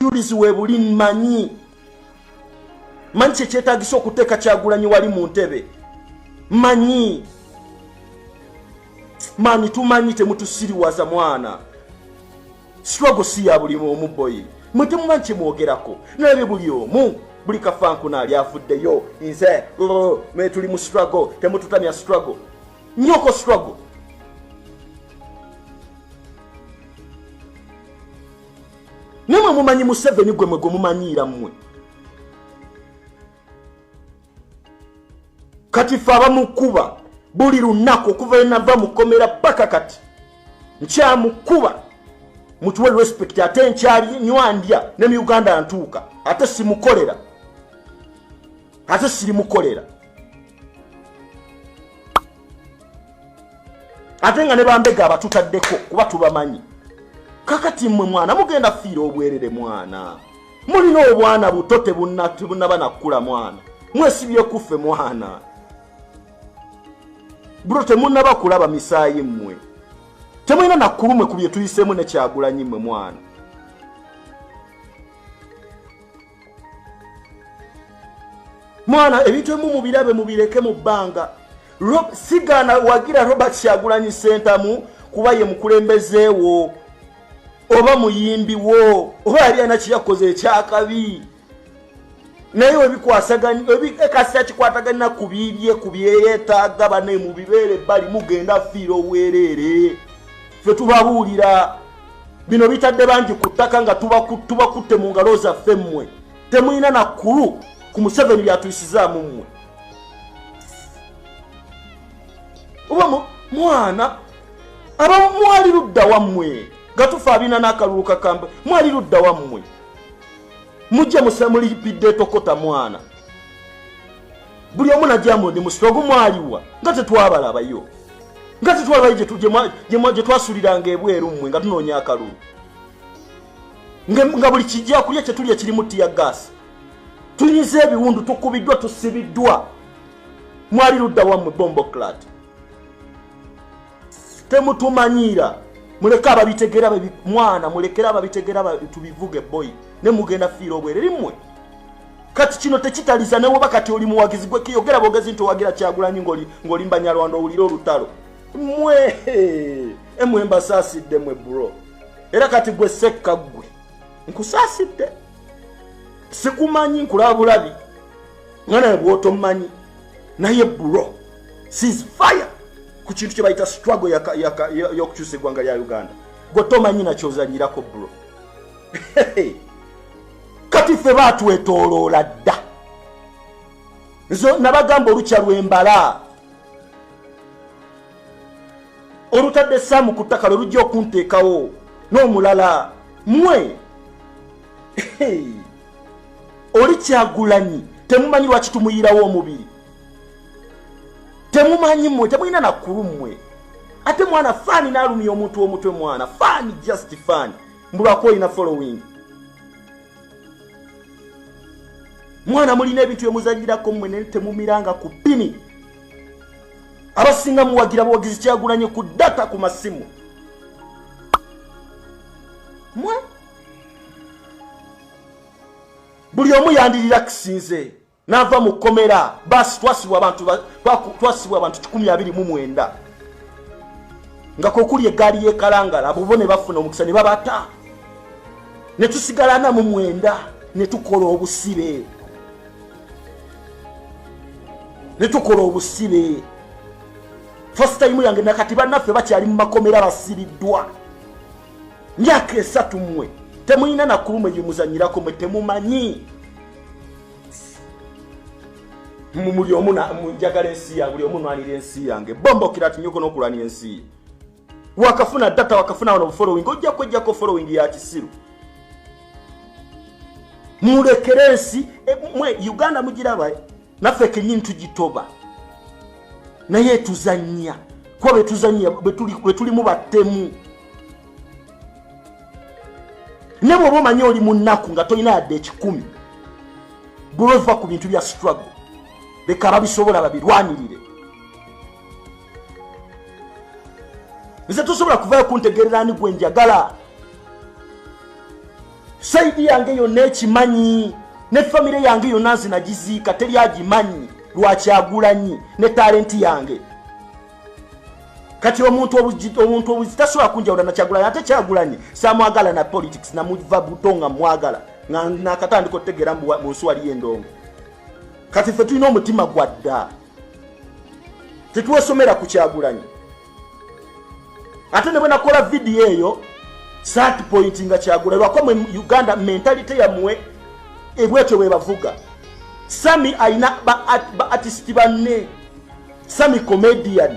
obujulizi webuli manyi kyetagisa okuteeka Kyagulanyi wali mu ntebe manyi mani tumanyi temutusiriwaza mwana struggle si ya buli omu boy mwete mumanyi kyemwogerako naye buli omu buli kafanku ali afuddeyo nze me tuli mu struggle temututamya struggle nyoko struggle nemwe mumanyi Museveni gwe mumanyiira mmwe kati fe abamukuba buli lunaku okuva enava mukomera paka kati nkyamukuba mutuwe respect ate nkyali nywandya ne mu Uganda ntuuka ate simukolera ate sirimukolera ate nga ne bambega abatutaddeko kuba tubamanyi kakati mmwe mwana mugenda fiira obwerere mwana mulina obwana buto tebunnaba nakula mwana mwesibye kufe mwana bro temunnaba kulaba misaayi mmwe temulina nakulumwe ku bye tuyiseemu ne Kyagulanyi mmwe mwana mwana ebintu emu mubirabe mubireke mu bbanga sigana wagira Robert Kyagulanyi Ssentamu kuba ye mukulembezeewo oba muyimbi wo oba yali ana kiyakoze ekyakabi naye ebikasa kikwatagana ku bibye ku byeyetaaga bane mu bibeere bali mugenda fiira obwereere fe tubabuulira bino bitadde bangi ku ttaka nga tubakutte mu ngalo zaffe mmwe temulina nakulu ku Museveni byatuyisizaamu mmwe oba mwana abamu mwali ludda wammwe nga tufa abina n'akalulu kakamba mwali ludda wammwe mujja musamulipidde tokota mwana buli omu najjamu ndi musitogo mwaliwa nga tetwabalabayo nga tetwalabayo gye twasuliranga ebweru mmwe nga tunoonya akalulu nga buli kijja kulya kye tulya kirimu tiya gaasi tunyize ebiwundu tukubiddwa tusibiddwa mwali ludda wammwe bomboclat temutumanyiira muleke ababitegera mwana mulekera ababitegera tubivuge boy ne mugenda fiira obwerere mmwe kati kino tekitaliza ne woba kati oli muwagizi gwe kiyogera bogezi nti wagira Kyagulanyi ngoli mbanyalwanda owulira olutalo mmwe emwe mbasaasidde mmwe bro era kati gwe sekka gwe nkusaasidde sikumanyi nkulaba bulabi nga naye bw'otomanyi naye bro seize fire ku kintu kye bayita struggle y'okukyusa eggwanga lya Uganda gwe tomanyi nakyozanyirako bro kati ffe baatwetooloola dda nzo nabagamba olukya lwembala olutadde essaamu ku ttaka lwe lujja okunteekawo n'omulala mmwe oli Kyagulanyi temumanyi lwaki tumuyirawo omubiri temumanyi mmwe temulina nakulu mmwe ate mwana fani n'alumya omuntu omutwe mwana fani just fani mbulwako olina following mwana mulina ebintu byemuzanyirako mmwe ne temumiranga ku pini abasinga muwagira buwagizi Kyagulanyi ku data ku masimu mwe buli omu yandirira kisinze nava mu komera basi twasibwa abantu 129 nga kokuli egaali yekalangala abo bone bafuna omukisa ne babata ne tusigala na mu 9 ne tukola obusibe first time yange nakati banaffe bakyali mu makomera basiriddwa myaka 3 mmwe temulina nakulumwe gyemuzanyirako mwe temumanyi muli omu njagala ensi yange buli omu nwanira ensi yange bombokera ati nyoko n'okulwanya ensi wakafuna data wakafuna wano following ojja kwejjako following ya kisiru mulekere ensi mwe Uganda mugiraba naffe kenyini tugitoba naye tuzanya kuba betuzanya betuli mu battemu ne bw'oba omanyi oli mu nnaku nga tolina yadde 10 bw'ova ku bintu bya struggle leka ababisobola babirwanirire nze tosobola kuvayo kuntegerera ani gwe njagala saidi yange yonna ekimanyi ne famire yange yonna zinagiziika teri agimanyi lwakyagulanyi ne talenti yange. Kati omuntu obuzitasobola kunjawula na Kyagulanyi ate Kyagulanyi samwagala na politics namuva butonga mwagala nakatandika otegeera mu nsi wali endongo. Kati ffe tulina omutima gwadda tetuwesomera ku Kyagulanyi. Ate ne bwe nakola video eyo sat point nga Kyagulanyi lwakwa mu Uganda mentality yamwe ebwetyo bwe bavuga. Sami aina ba artist banne, Sami comedian